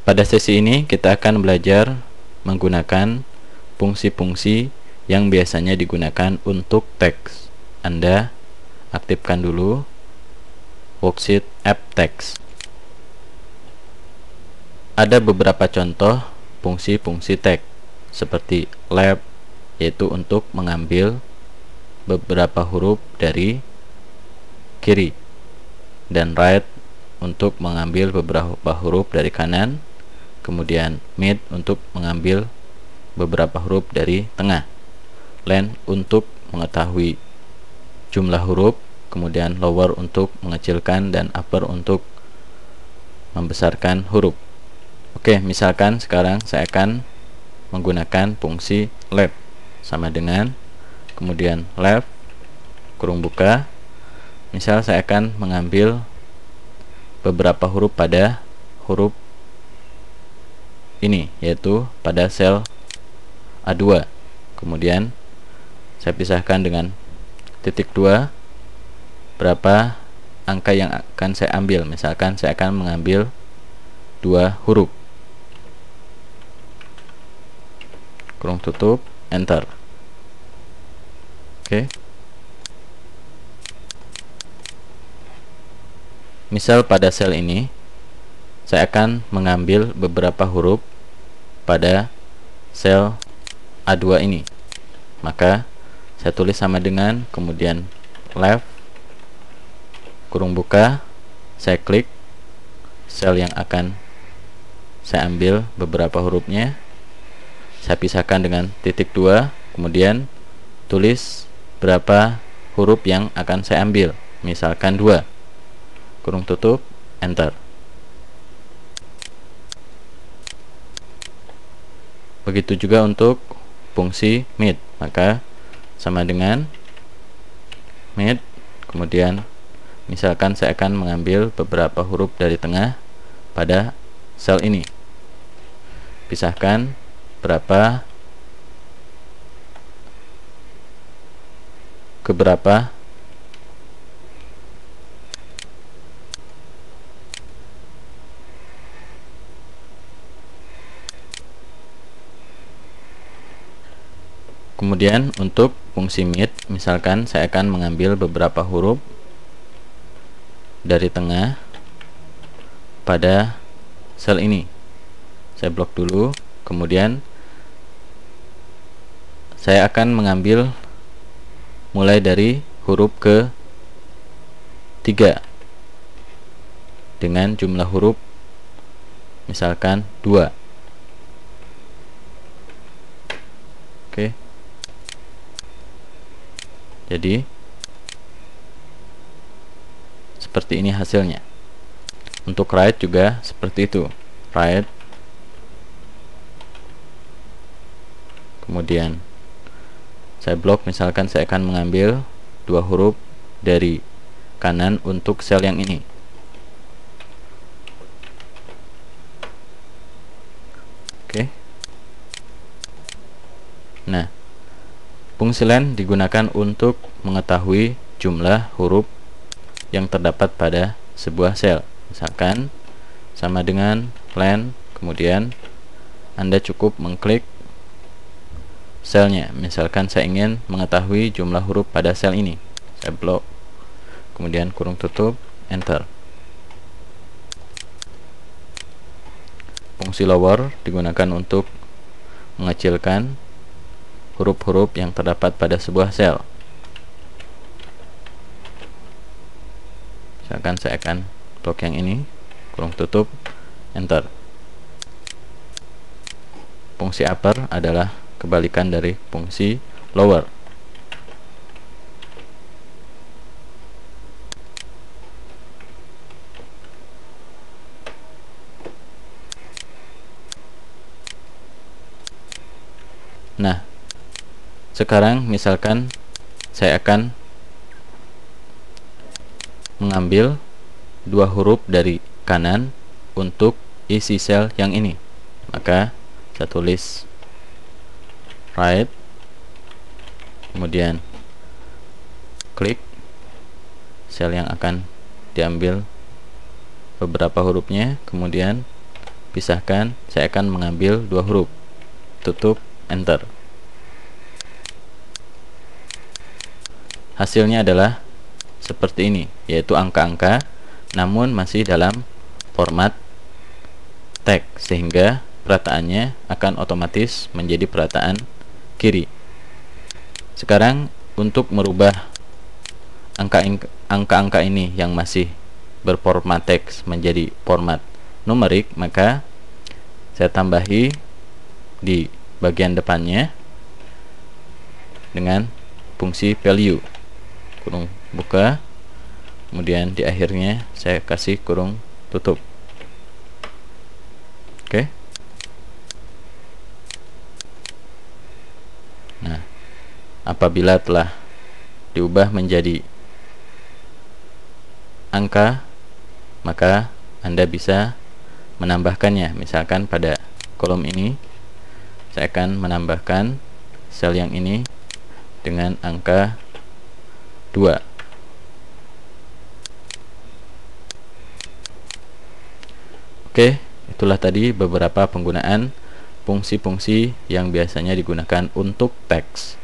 Pada sesi ini kita akan belajar menggunakan fungsi-fungsi yang biasanya digunakan untuk teks. Anda aktifkan dulu worksheet app text. Ada beberapa contoh fungsi-fungsi teks seperti left, yaitu untuk mengambil beberapa huruf dari kiri, dan right untuk mengambil beberapa huruf dari kanan, kemudian mid untuk mengambil beberapa huruf dari tengah, length untuk mengetahui jumlah huruf, kemudian lower untuk mengecilkan, dan upper untuk membesarkan huruf. Oke, misalkan sekarang saya akan menggunakan fungsi left, sama dengan kemudian left kurung buka. Misal saya akan mengambil beberapa huruf pada huruf ini, yaitu pada sel A2. Kemudian saya pisahkan dengan titik 2 berapa angka yang akan saya ambil. Misalkan saya akan mengambil 2 huruf, kurung tutup, enter. Oke. Misal pada sel ini saya akan mengambil beberapa huruf pada sel A2 ini, maka saya tulis sama dengan kemudian left kurung buka, saya klik sel yang akan saya ambil beberapa hurufnya, saya pisahkan dengan titik 2, kemudian tulis berapa huruf yang akan saya ambil, misalkan 2, kurung tutup, enter. Begitu juga untuk fungsi mid, maka sama dengan mid, kemudian misalkan saya akan mengambil beberapa huruf dari tengah pada sel ini, pisahkan berapa ke berapa, kemudian untuk fungsi mid, misalkan saya akan mengambil beberapa huruf dari tengah pada sel ini, saya blok dulu, kemudian saya akan mengambil mulai dari huruf ke 3 dengan jumlah huruf misalkan 2. Oke. Jadi seperti ini hasilnya. Untuk right juga seperti itu, right, kemudian saya blok, misalkan saya akan mengambil 2 huruf dari kanan untuk sel yang ini. Oke. Nah, fungsi len digunakan untuk mengetahui jumlah huruf yang terdapat pada sebuah sel. Misalkan sama dengan len, kemudian Anda cukup mengklik selnya. Misalkan saya ingin mengetahui jumlah huruf pada sel ini, saya blok, kemudian kurung tutup, enter. Fungsi lower digunakan untuk mengecilkan huruf-huruf yang terdapat pada sebuah sel. Misalkan saya akan blok yang ini, kurung tutup, enter. Fungsi upper adalah kebalikan dari fungsi lower. Nah, sekarang misalkan saya akan mengambil 2 huruf dari kanan untuk isi sel yang ini, maka saya tulis right, kemudian klik sel yang akan diambil beberapa hurufnya, kemudian pisahkan, saya akan mengambil 2 huruf, tutup, enter. Hasilnya adalah seperti ini, yaitu angka-angka namun masih dalam format teks, sehingga perataannya akan otomatis menjadi perataan kiri. Sekarang untuk merubah angka-angka ini yang masih berformat teks menjadi format numerik, maka saya tambahi di bagian depannya dengan fungsi value, kurung buka, kemudian di akhirnya saya kasih kurung tutup. Oke. Nah, apabila telah diubah menjadi angka, maka Anda bisa menambahkannya. Misalkan pada kolom ini saya akan menambahkan sel yang ini dengan angka 2. Oke, itulah tadi beberapa penggunaan fungsi-fungsi yang biasanya digunakan untuk teks.